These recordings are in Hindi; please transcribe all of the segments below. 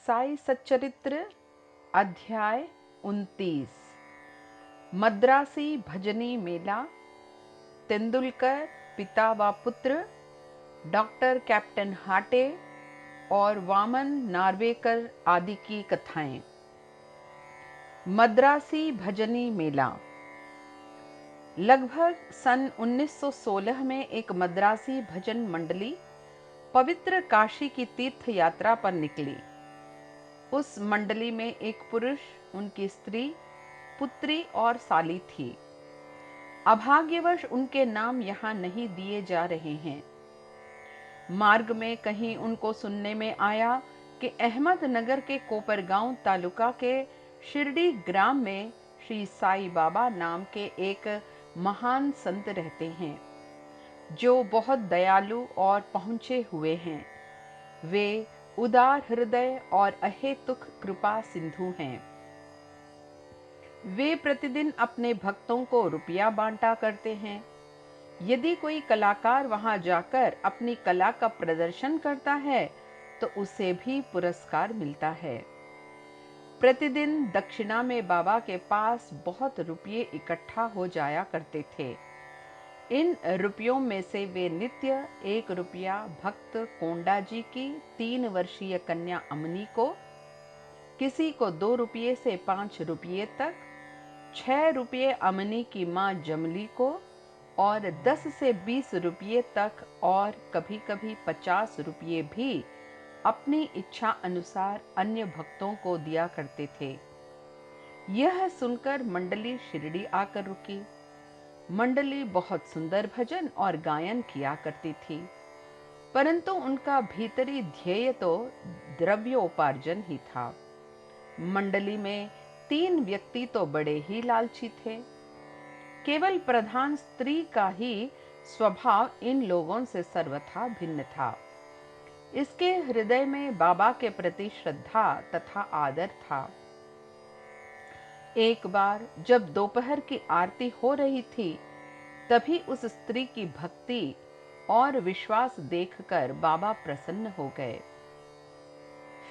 साई सच्चरित्र अध्याय 29। मद्रासी भजनी मेला, तेंदुलकर पिता व पुत्र, डॉक्टर कैप्टन हाटे और वामन नार्वेकर आदि की कथाएं। मद्रासी भजनी मेला। लगभग सन 1916 में एक मद्रासी भजन मंडली पवित्र काशी की तीर्थ यात्रा पर निकली। उस मंडली में एक पुरुष, उनकी स्त्री, पुत्री और साली थी। अभाग्यवश उनके नाम यहाँ नहीं दिए जा रहे हैं। मार्ग में कहीं उनको सुनने में आया कि अहमदनगर के कोपरगांव तालुका के शिरडी ग्राम में श्री साई बाबा नाम के एक महान संत रहते हैं, जो बहुत दयालु और पहुंचे हुए हैं। वे उदार हृदय और अहेतुक कृपा सिंधु हैं। वे प्रतिदिन अपने भक्तों को रुपया बांटा करते हैं। यदि कोई कलाकार वहां जाकर अपनी कला का प्रदर्शन करता है तो उसे भी पुरस्कार मिलता है। प्रतिदिन दक्षिणा में बाबा के पास बहुत रुपये इकट्ठा हो जाया करते थे। इन रुपयों में से वे नित्य 1 रुपया भक्त कोंडा जी की 3 वर्षीय कन्या अमनी को, किसी को 2 रुपये से 5 रुपये तक, 6 रुपये अमनी की माँ जमली को और 10 से 20 रुपये तक और कभी कभी 50 रुपये भी अपनी इच्छा अनुसार अन्य भक्तों को दिया करते थे। यह सुनकर मंडली शिरडी आकर रुकी। मंडली बहुत सुंदर भजन और गायन किया करती थी, परंतु उनका भीतरी ध्येय तो द्रव्योपार्जन ही था। मंडली में 3 व्यक्ति तो बड़े ही लालची थे। केवल प्रधान स्त्री का ही स्वभाव इन लोगों से सर्वथा भिन्न था। इसके हृदय में बाबा के प्रति श्रद्धा तथा आदर था। एक बार जब दोपहर की आरती हो रही थी, तभी उस स्त्री की भक्ति और विश्वास देखकर बाबा प्रसन्न हो गए।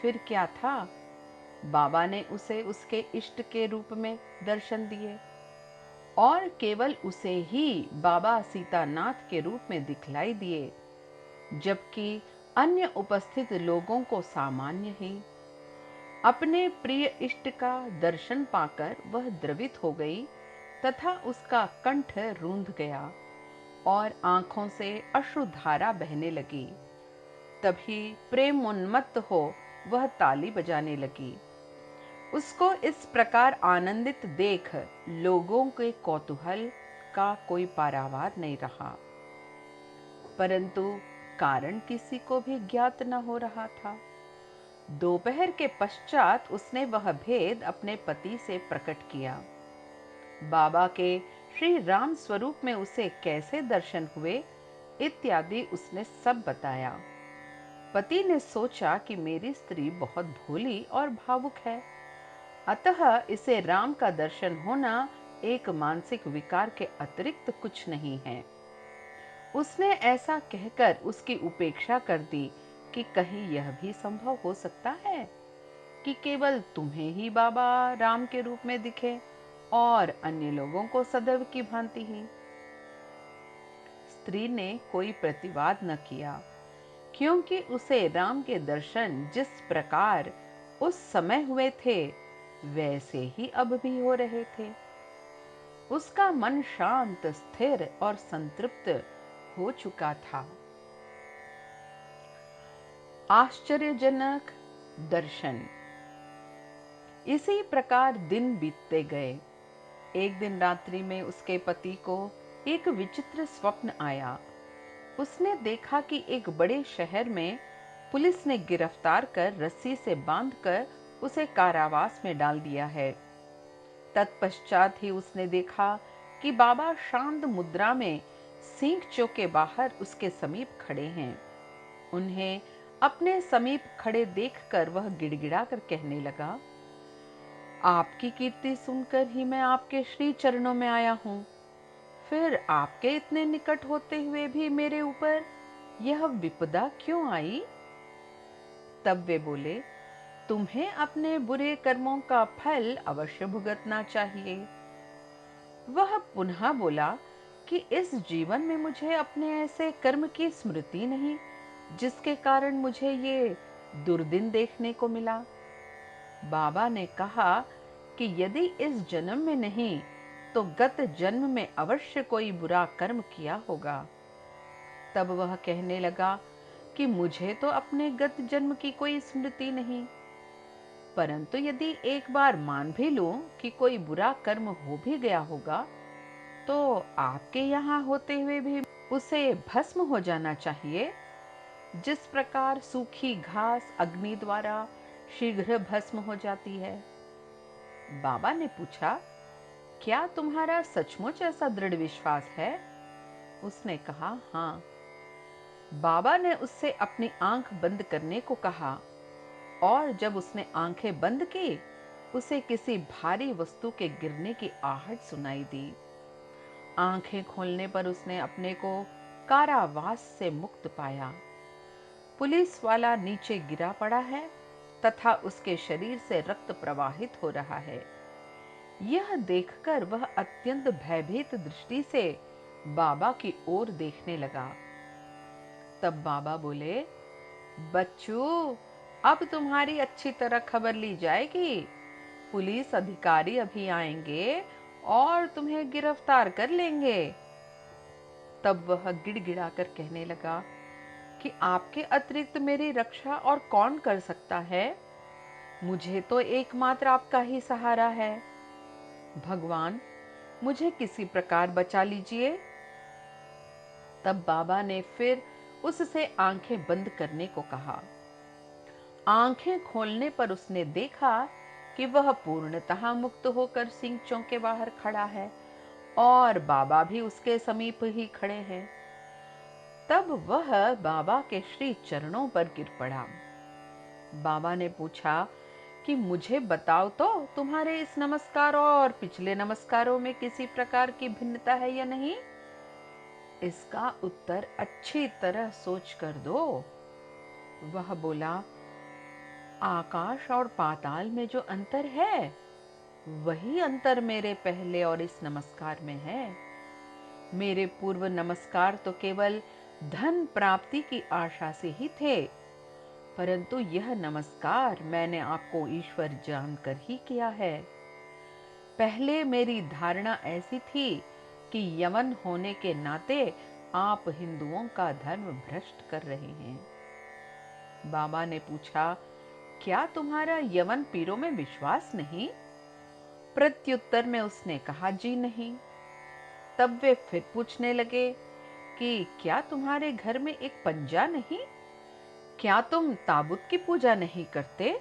फिर क्या था, बाबा ने उसे उसके इष्ट के रूप में दर्शन दिए और केवल उसे ही बाबा सीतानाथ के रूप में दिखलाई दिए, जबकि अन्य उपस्थित लोगों को सामान्य ही। अपने प्रिय इष्ट का दर्शन पाकर वह द्रवित हो गई तथा उसका कंठ रूंध गया और आंखों से अश्रुधारा बहने लगी। तभी प्रेम उन्मत्त हो वह ताली बजाने लगी। उसको इस प्रकार आनंदित देख लोगों के कौतूहल का कोई पारावार नहीं रहा, परंतु कारण किसी को भी ज्ञात न हो रहा था। दोपहर के पश्चात उसने वह भेद अपने पति से प्रकट किया। बाबा के श्री राम स्वरूप में उसे कैसे दर्शन हुए इत्यादि उसने सब बताया। पति ने सोचा कि मेरी स्त्री बहुत भोली और भावुक है, अतः इसे राम का दर्शन होना एक मानसिक विकार के अतिरिक्त कुछ नहीं है। उसने ऐसा कहकर उसकी उपेक्षा कर दी कि कहीं यह भी संभव हो सकता है कि केवल तुम्हें ही बाबा राम के रूप में दिखे और अन्य लोगों को सदैव की भांति ही। स्त्री ने कोई प्रतिवाद न किया, क्योंकि उसे राम के दर्शन जिस प्रकार उस समय हुए थे वैसे ही अब भी हो रहे थे। उसका मन शांत, स्थिर और संतृप्त हो चुका था। आश्चर्यजनक दर्शन। इसी प्रकार दिन बीतते गए। एक दिन रात्रि में उसके पति को एक विचित्र स्वप्न आया। उसने देखा कि एक बड़े शहर में पुलिस ने गिरफ्तार कर रस्सी से बांधकर उसे कारावास में डाल दिया है। तत्पश्चात ही उसने देखा कि बाबा शांत मुद्रा में सींग के बाहर उसके समीप खड़े हैं। उन्हें अपने समीप खड़े देखकर वह गिड़गिड़ा कर कहने लगा, आपकी कीर्ति सुनकर ही मैं आपके श्री चरणों में आया हूं, फिर आपके इतने निकट होते हुए भी मेरे ऊपर यह विपदा क्यों आई? तब वे बोले, तुम्हें अपने बुरे कर्मों का फल अवश्य भुगतना चाहिए। वह पुनः बोला कि इस जीवन में मुझे अपने ऐसे कर्म की स्मृति नहीं जिसके कारण मुझे ये दुर्दिन देखने को मिला। बाबा ने कहा कि यदि इस जन्म में नहीं तो गत जन्म में अवश्य कोई बुरा कर्म किया होगा। तब वह कहने लगा कि मुझे तो अपने गत जन्म की कोई स्मृति नहीं, परंतु यदि एक बार मान भी लूं कि कोई बुरा कर्म हो भी गया होगा तो आपके यहाँ होते हुए भी उसे भस्म हो जाना चाहिए, जिस प्रकार सूखी घास अग्नि द्वारा शीघ्र भस्म हो जाती है। बाबा ने पूछा, क्या तुम्हारा सचमुच ऐसा दृढ़ विश्वास है? उसने कहा, हाँ। बाबा ने उससे अपनी आंख बंद करने को कहा और जब उसने आंखें बंद की उसे किसी भारी वस्तु के गिरने की आहट सुनाई दी। आंखें खोलने पर उसने अपने को कारावास से मुक्त पाया। पुलिस वाला नीचे गिरा पड़ा है तथा उसके शरीर से रक्त प्रवाहित हो रहा है। यह देखकर वह अत्यंत भयभीत दृष्टि से बाबा की ओर देखने लगा। तब बाबा बोले, बच्चू, अब तुम्हारी अच्छी तरह खबर ली जाएगी। पुलिस अधिकारी अभी आएंगे और तुम्हें गिरफ्तार कर लेंगे। तब वह गिड़गिड़ाकर कहने लगा कि आपके अतिरिक्त मेरी रक्षा और कौन कर सकता है? मुझे तो एकमात्र आपका ही सहारा है। भगवान, मुझे किसी प्रकार बचा लीजिए। तब बाबा ने फिर उससे आंखें बंद करने को कहा। आंखें खोलने पर उसने देखा कि वह पूर्णतः मुक्त होकर सिंचों के बाहर खड़ा है और बाबा भी उसके समीप ही खड़े हैं। तब वह बाबा के श्री चरणों पर गिर पड़ा। बाबा ने पूछा कि मुझे बताओ तो तुम्हारे इस नमस्कार और पिछले नमस्कारों में किसी प्रकार की भिन्नता है या नहीं? इसका उत्तर अच्छी तरह सोच कर दो। वह बोला, आकाश और पाताल में जो अंतर है वही अंतर मेरे पहले और इस नमस्कार में है। मेरे पूर्व नमस्कार तो केवल धन प्राप्ति की आशा से ही थे, परंतु यह नमस्कार मैंने आपको ईश्वर जानकर ही किया है। पहले मेरी धारणा ऐसी थी कि यवन होने के नाते आप हिंदुओं का धर्म भ्रष्ट कर रहे हैं। बाबा ने पूछा, क्या तुम्हारा यवन पीरों में विश्वास नहीं? प्रत्युत्तर में उसने कहा, जी नहीं। तब वे फिर पूछने लगे कि क्या तुम्हारे घर में एक पंजा नहीं? क्या तुम ताबूत की पूजा नहीं करते?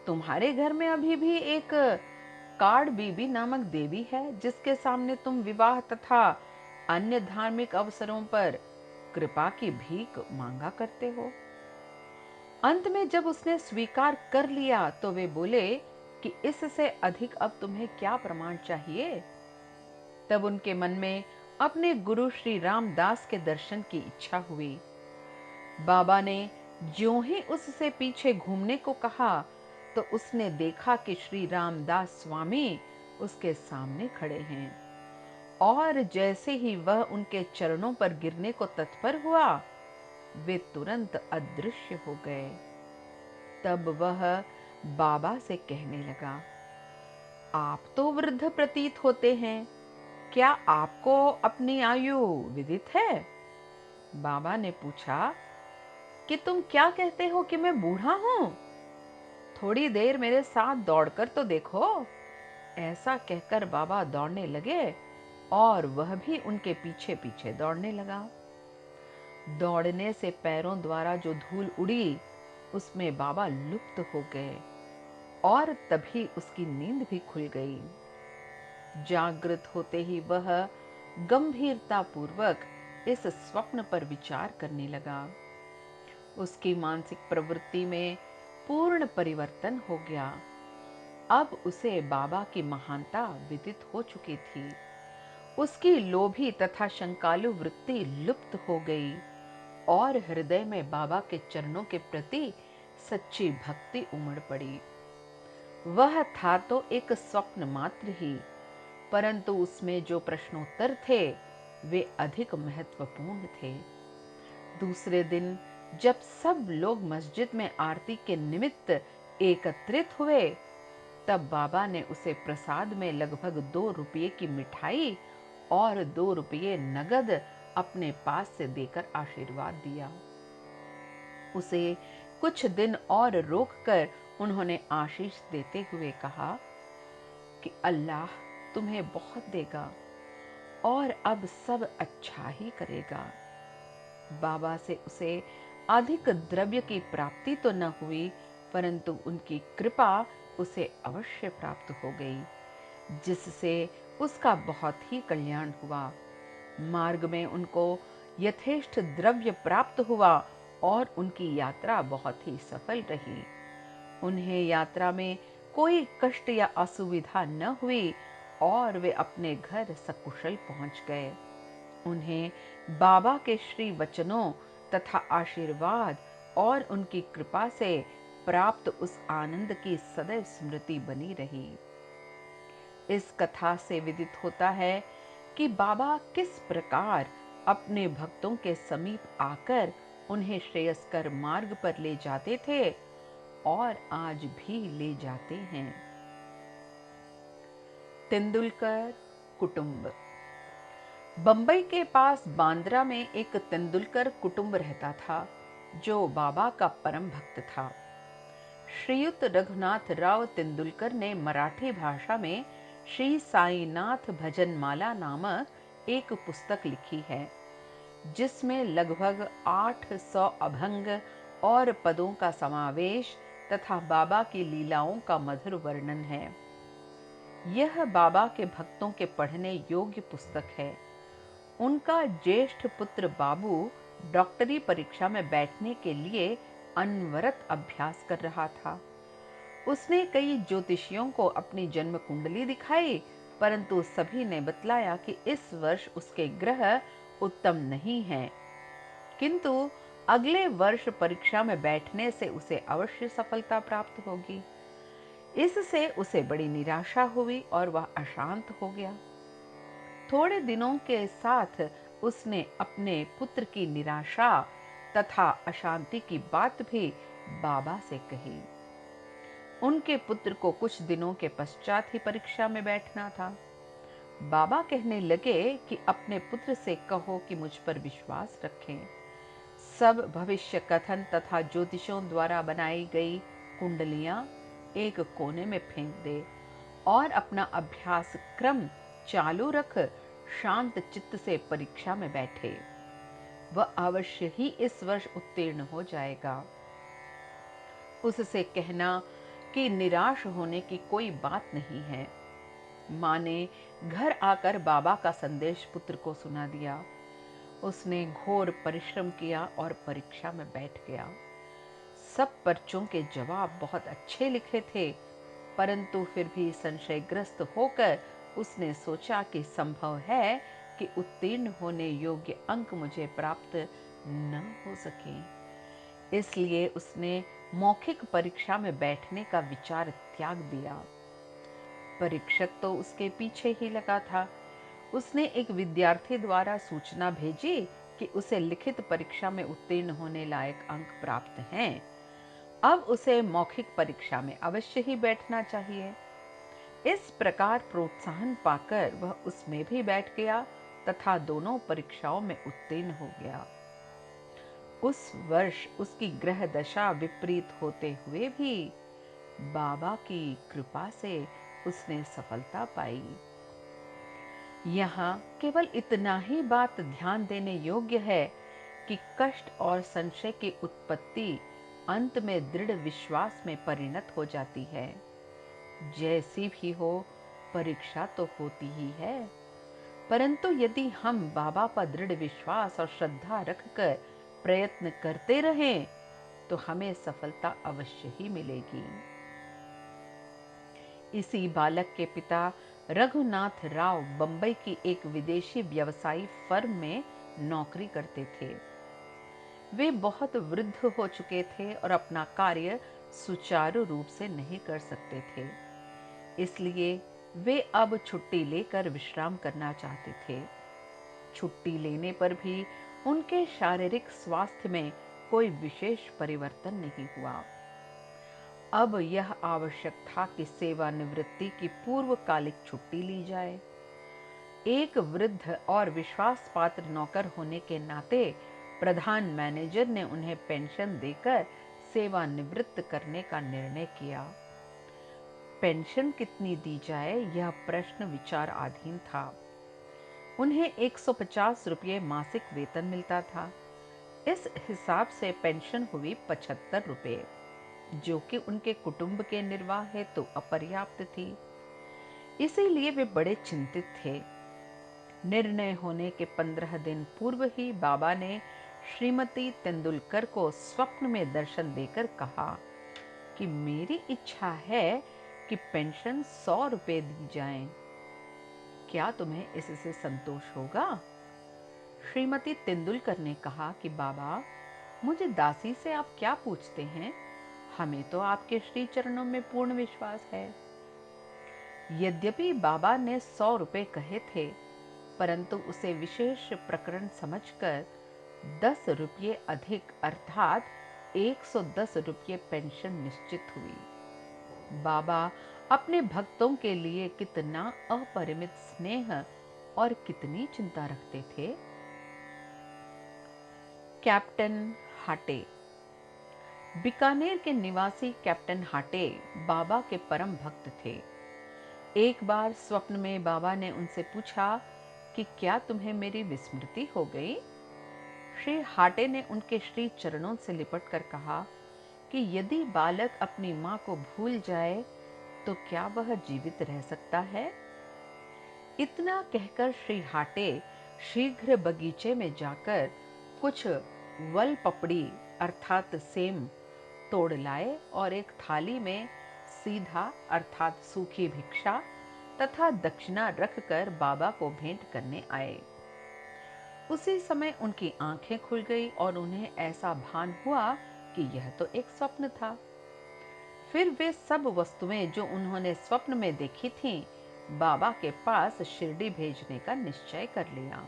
तुम्हारे घर में अभी भी एक काड़ बीबी नामक देवी है जिसके सामने तुम विवाह तथा अन्य धार्मिक अवसरों पर कृपा की भीख मांगा करते हो। अंत में जब उसने स्वीकार कर लिया तो वे बोले कि इससे अधिक अब तुम्हें क्या प्रमाण चाहिए? तब उनके मन में अपने गुरु श्री रामदास के दर्शन की इच्छा हुई। बाबा ने ज्यों ही उससे पीछे घूमने को कहा तो उसने देखा कि श्री रामदास स्वामी उसके सामने खड़े हैं और जैसे ही वह उनके चरणों पर गिरने को तत्पर हुआ वे तुरंत अदृश्य हो गए। तब वह बाबा से कहने लगा, आप तो वृद्ध प्रतीत होते हैं, क्या आपको अपनी आयु विदित है? बाबा ने पूछा कि तुम क्या कहते हो कि मैं बूढ़ा हूं? थोड़ी देर मेरे साथ दौड़कर तो देखो। ऐसा कहकर बाबा दौड़ने लगे और वह भी उनके पीछे पीछे दौड़ने लगा। दौड़ने से पैरों द्वारा जो धूल उड़ी उसमें बाबा लुप्त हो गए और तभी उसकी नींद भी खुल गई। जागृत होते ही वह गंभीरता पूर्वक इस स्वप्न पर विचार करने लगा। उसकी मानसिक प्रवृत्ति में पूर्ण परिवर्तन हो गया। अब उसे बाबा की महानता विदित हो चुकी थी। उसकी लोभी तथा शंकालु वृत्ति लुप्त हो गई और हृदय में बाबा के चरणों के प्रति सच्ची भक्ति उमड़ पड़ी। वह था तो एक स्वप्न मात्र ही, परंतु उसमें जो प्रश्नोत्तर थे वे अधिक महत्वपूर्ण थे। दूसरे दिन जब सब लोग मस्जिद में आरती के निमित्त एकत्रित हुए, तब बाबा ने उसे प्रसाद में लगभग 2 रुपये की मिठाई और 2 रुपये नगद अपने पास से देकर आशीर्वाद दिया। उसे कुछ दिन और रोककर उन्होंने आशीष देते हुए कहा कि अल्लाह तुम्हें बहुत देगा और अब सब अच्छा ही करेगा। बाबा से उसे अधिक द्रव्य की प्राप्ति तो न हुई, परंतु उनकी कृपा उसे अवश्य प्राप्त हो गई, जिससे उसका बहुत ही कल्याण हुआ। मार्ग में उनको यथेष्ट द्रव्य प्राप्त हुआ और उनकी यात्रा बहुत ही सफल रही। उन्हें यात्रा में कोई कष्ट या असुविधा न हुई और वे अपने घर सकुशल पहुंच गए। उन्हें बाबा के श्री वचनों तथा आशीर्वाद और उनकी कृपा से प्राप्त उस आनंद की सदैव स्मृति बनी रही। इस कथा से विदित होता है कि बाबा किस प्रकार अपने भक्तों के समीप आकर उन्हें श्रेयस्कर मार्ग पर ले जाते थे और आज भी ले जाते हैं। तेंदुलकर कुटुंब। बंबई के पास बांद्रा में एक तेंदुलकर कुटुंब रहता था, जो बाबा का परम भक्त था। श्रीयुत रघुनाथ राव तेंदुलकर ने मराठी भाषा में श्री साईनाथ भजनमाला नामक एक पुस्तक लिखी है, जिसमें लगभग 800 अभंग और पदों का समावेश तथा बाबा की लीलाओं का मधुर वर्णन है। यह बाबा के भक्तों के पढ़ने योग्य पुस्तक है। उनका ज्येष्ठ पुत्र बाबू डॉक्टरी परीक्षा में बैठने के लिए अनवरत अभ्यास कर रहा था। उसने कई ज्योतिषियों को अपनी जन्म कुंडली दिखाई, परंतु सभी ने बतलाया कि इस वर्ष उसके ग्रह उत्तम नहीं हैं। किंतु अगले वर्ष परीक्षा में बैठने से उसे अवश्य सफलता प्राप्त होगी। इससे उसे बड़ी निराशा हुई और वह अशांत हो गया। थोड़े दिनों के साथ उसने अपने पुत्र की निराशा तथा अशांति की बात भी बाबा से कही। उनके पुत्र को कुछ दिनों के पश्चात ही परीक्षा में बैठना था। बाबा कहने लगे कि अपने पुत्र से कहो कि मुझ पर विश्वास रखें। सब भविष्य कथन तथा ज्योतिषों द्वारा बनाई गई कुंडलियां एक कोने में फेंक दे और अपना अभ्यास क्रम चालू रख शांत चित्त से परीक्षा में बैठे। वह अवश्य ही इस वर्ष उत्तीर्ण हो जाएगा। उससे कहना कि निराश होने की कोई बात नहीं है। माँ ने घर आकर बाबा का संदेश पुत्र को सुना दिया। उसने घोर परिश्रम किया और परीक्षा में बैठ गया। सब पर्चों के जवाब बहुत अच्छे लिखे थे, परंतु फिर भी संशयग्रस्त होकर उसने सोचा कि संभव है कि उत्तीर्ण होने योग्य अंक मुझे प्राप्त न हो सके। इसलिए उसने मौखिक परीक्षा में बैठने का विचार त्याग दिया। परीक्षक तो उसके पीछे ही लगा था। उसने एक विद्यार्थी द्वारा सूचना भेजी कि उसे लिखित परीक्षा में उत्तीर्ण होने लायक अंक प्राप्त हैं। अब उसे मौखिक परीक्षा में अवश्य ही बैठना चाहिए। इस प्रकार प्रोत्साहन पाकर वह उसमें भी बैठ गया तथा दोनों परीक्षाओं में उत्तीर्ण हो गया। उस वर्ष उसकी ग्रह दशा विपरीत होते हुए भी बाबा की कृपा से उसने सफलता पाई। यहाँ केवल इतना ही बात ध्यान देने योग्य है कि कष्ट और संशय की उत्पत्ति अंत में दृढ़ विश्वास में परिणत हो जाती है। जैसी भी हो, परीक्षा तो होती ही है, परंतु यदि हम बाबा पर दृढ़ विश्वास और श्रद्धा रखकर प्रयत्न करते रहें, तो हमें सफलता अवश्य ही मिलेगी। इसी बालक के पिता रघुनाथ राव बंबई की एक विदेशी व्यवसायी फर्म में नौकरी करते थे। वे बहुत वृद्ध हो चुके थे और अपना कार्य सुचारू रूप से नहीं कर सकते थे। इसलिए वे अब छुट्टी लेकर विश्राम करना चाहते थे। छुट्टी लेने पर भी उनके शारीरिक स्वास्थ्य में कोई विशेष परिवर्तन नहीं हुआ। अब यह आवश्यक था कि सेवानिवृत्ति की पूर्वकालिक छुट्टी ली जाए। एक वृद्ध और विश्वास पात्र नौकर होने के नाते प्रधान मैनेजर ने उन्हें पेंशन देकर सेवानिवृत्त करने का निर्णय किया। पेंशन कितनी दी जाए, यह प्रश्न विचाराधीन था। उन्हें 150 रुपये मासिक वेतन मिलता था। इस हिसाब से पेंशन हुई 75 रुपये, जो कि उनके कुटुंब के निर्वाह हेतु तो अपर्याप्त थी। इसीलिए वे बड़े चिंतित थे। निर्णय होने के 15 दिन पूर्व ही बाबा ने श्रीमती तेंदुलकर को स्वप्न में दर्शन देकर कहा कि मेरी इच्छा है कि पेंशन 100 रुपये दी जाए। क्या तुम्हें इससे संतोष होगा? श्रीमती तेंदुलकर ने कहा कि बाबा, मुझे दासी से आप क्या पूछते हैं? हमें तो आपके श्री चरणों में पूर्ण विश्वास है। यद्यपि बाबा ने 100 रुपये कहे थे, परंतु उसे विशेष प्रकरण समझकर 10 रुपये अधिक अर्थात 110 रुपये पेंशन निश्चित हुई। बाबा अपने भक्तों के लिए कितना अपरिमित स्नेह और कितनी चिंता रखते थे। कैप्टन हाटे। बीकानेर के निवासी कैप्टन हाटे बाबा के परम भक्त थे। एक बार स्वप्न में बाबा ने उनसे पूछा कि क्या तुम्हें मेरी विस्मृति हो गई? श्री हाटे ने उनके श्री चरणों से लिपट कर कहा कि यदि बालक अपनी मां को भूल जाए तो क्या वह जीवित रह सकता है? इतना कहकर श्री हाटे शीघ्र बगीचे में जाकर कुछ वल पपड़ी अर्थात सेम तोड़ लाए और एक थाली में सीधा अर्थात सूखी भिक्षा तथा दक्षिणा रखकर बाबा को भेंट करने आए। उसी समय उनकी आंखें खुल गई और उन्हें ऐसा भान हुआ कि यह तो एक स्वप्न था। फिर वे सब वस्तुएं जो उन्होंने स्वप्न में देखी थीं, बाबा के पास शिरडी भेजने का निश्चय कर लिया।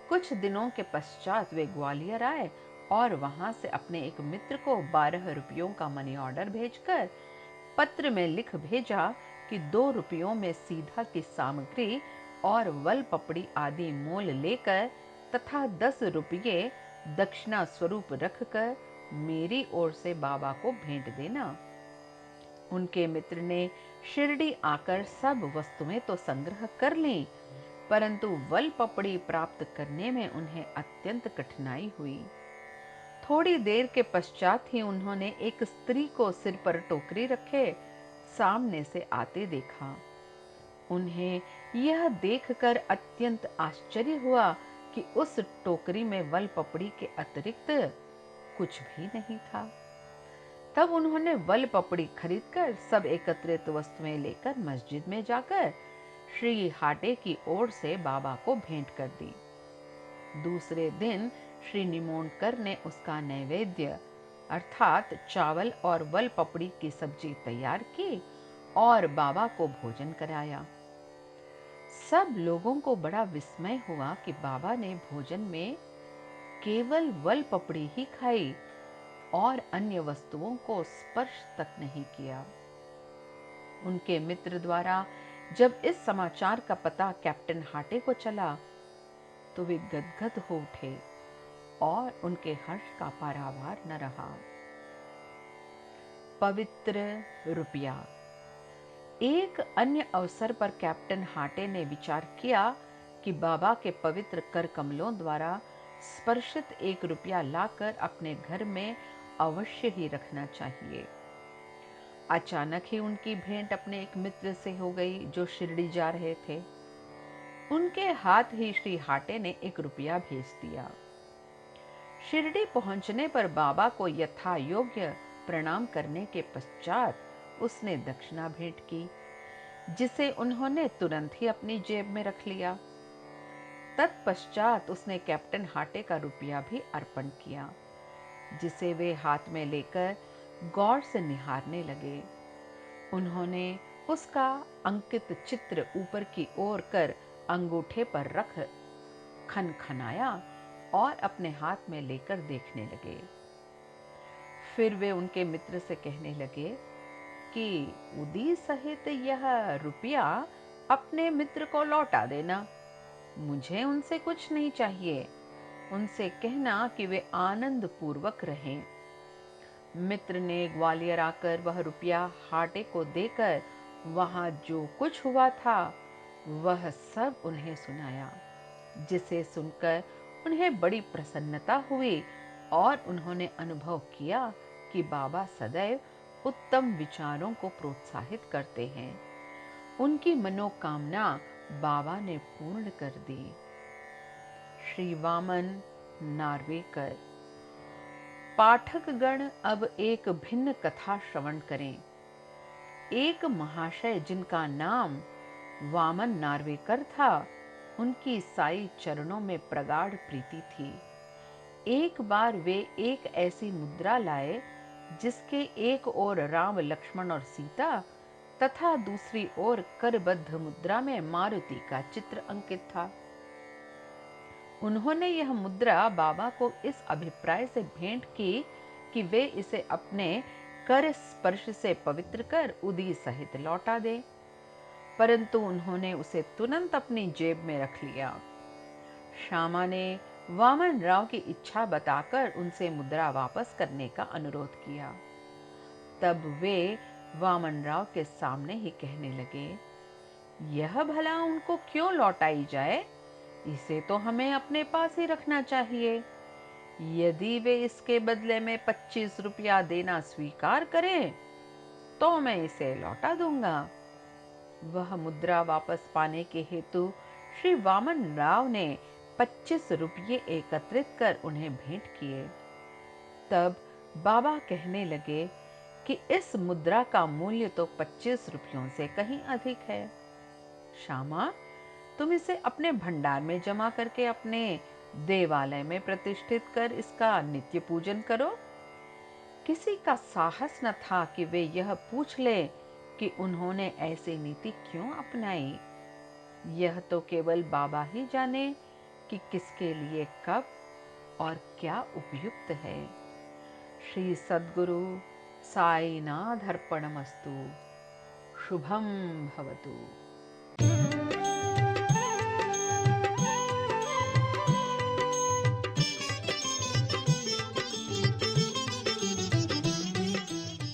कुछ दिनों के पश्चात वे ग्वालियर आए और वहां से अपने एक मित्र को 12 रुपयों का मनी ऑर्डर भेजकर पत्र में लिख भेजा कि 2 रुपयों में सीधा की सामग्री और वल पपड़ी आदि मोल लेकर तथा 10 रुपये दक्षिणा स्वरूप रखकर मेरी ओर से बाबा को भेंट देना। उनके मित्र ने शिरडी आकर सब वस्तुएं तो संग्रह कर लीं, परंतु वल पपड़ी प्राप्त करने में उन्हें अत्यंत कठिनाई हुई। थोड़ी देर के पश्चात ही उन्होंने एक स्त्री को सिर पर टोकरी रखे सामने से आते देखा। उन्हें यह देखकर अत्यंत आश्चर्य हुआ कि उस टोकरी में वल पपड़ी के अतिरिक्त कुछ भी नहीं था। तब उन्होंने वल पपड़ी खरीदकर सब एकत्रित वस्तुएं लेकर मस्जिद में जाकर श्री हाटे की ओर से बाबा को भेंट कर दी। दूसरे दिन श्री निमोणकर ने उसका नैवेद्य अर्थात चावल और वल पपड़ी की सब्जी तैयार की और बाबा को भोजन कराया। सब लोगों को बड़ा विस्मय हुआ कि बाबा ने भोजन में केवल वल पपड़ी ही खाई और अन्य वस्तुओं को स्पर्श तक नहीं किया। उनके मित्र द्वारा जब इस समाचार का पता कैप्टन हाटे को चला तो वे गदगद हो उठे और उनके हर्ष का पारावार न रहा। पवित्र रुपया। एक अन्य अवसर पर कैप्टन हाटे ने विचार किया कि बाबा के पवित्र कर कमलों द्वारा स्पर्शित 1 रुपया लाकर अपने घर में अवश्य ही रखना चाहिए। अचानक ही उनकी भेंट अपने एक मित्र से हो गई जो शिरडी जा रहे थे। उनके हाथ ही श्री हाटे ने 1 रुपया भेज दिया। शिरडी पहुंचने पर बाबा को यथा योग्य प्रणाम करने के पश्चात उसने दक्षिणा भेंट की, जिसे उन्होंने तुरंत ही अपनी जेब में रख लिया। तत्पश्चात उसने कैप्टन हाटे का रुपया भी अर्पण किया, जिसे वे हाथ में लेकर गौर से निहारने लगे। उन्होंने उसका अंकित चित्र ऊपर की ओर कर अंगूठे पर रख खनखनाया और अपने हाथ में लेकर देखने लगे। फिर वे उनके मित्र से कहने लगे कि उदी सहित यह रुपया अपने मित्र को लौटा देना। मुझे उनसे कुछ नहीं चाहिए। उनसे कहना कि वे आनंद पूर्वक रहें। मित्र ने ग्वालियर आकर वह रुपया हाटे को देकर वहां जो कुछ हुआ था वह सब उन्हें सुनाया, जिसे सुनकर उन्हें बड़ी प्रसन्नता हुई और उन्होंने अनुभव किया कि बाबा सदैव उत्तम विचारों को प्रोत्साहित करते हैं। उनकी मनोकामना बाबा ने पूर्ण कर दी। श्री वामन नार्वेकर। पाठकगण अब एक भिन्न कथा श्रवण करें। एक महाशय जिनका नाम वामन नार्वेकर था, उनकी साई चरणों में प्रगाढ़ प्रीति थी। एक बार वे एक ऐसी मुद्रा लाए जिसके एक ओर राम, लक्ष्मण और सीता तथा दूसरी ओर करबद्ध मुद्रा में मारुति का चित्र अंकित था। उन्होंने यह मुद्रा बाबा को इस अभिप्राय से भेंट की कि वे इसे अपने कर स्पर्श से पवित्र कर उदी सहित लौटा दें, परंतु उन्होंने उसे तुरंत अपनी जेब में रख लिया। श्यामा ने वामन राव की इच्छा बताकर उनसे मुद्रा वापस करने का अनुरोध किया। तब वे वामन राव के सामने ही कहने लगे, यह भला उनको क्यों लौटाई जाए? इसे तो हमें अपने पास ही रखना चाहिए। यदि वे इसके बदले में 25 रुपया देना स्वीकार करें तो मैं इसे लौटा दूंगा। वह मुद्रा वापस पाने के हेतु श्री वामन राव ने 25 रुपये एकत्रित कर उन्हें भेंट किए। तब बाबा कहने लगे कि इस मुद्रा का मूल्य तो 25 रुपयों से कहीं अधिक है। श्यामा, तुम इसे अपने भंडार में जमा करके अपने देवालय में प्रतिष्ठित कर इसका नित्य पूजन करो। किसी का साहस न था कि वे यह पूछ ले कि उन्होंने ऐसी नीति क्यों अपनाई। यह तो केवल बाबा ही जाने कि किसके लिए कब और क्या उपयुक्त है। श्री सद्गुरु साईनाथ अर्पणमस्तु। शुभम भवतु।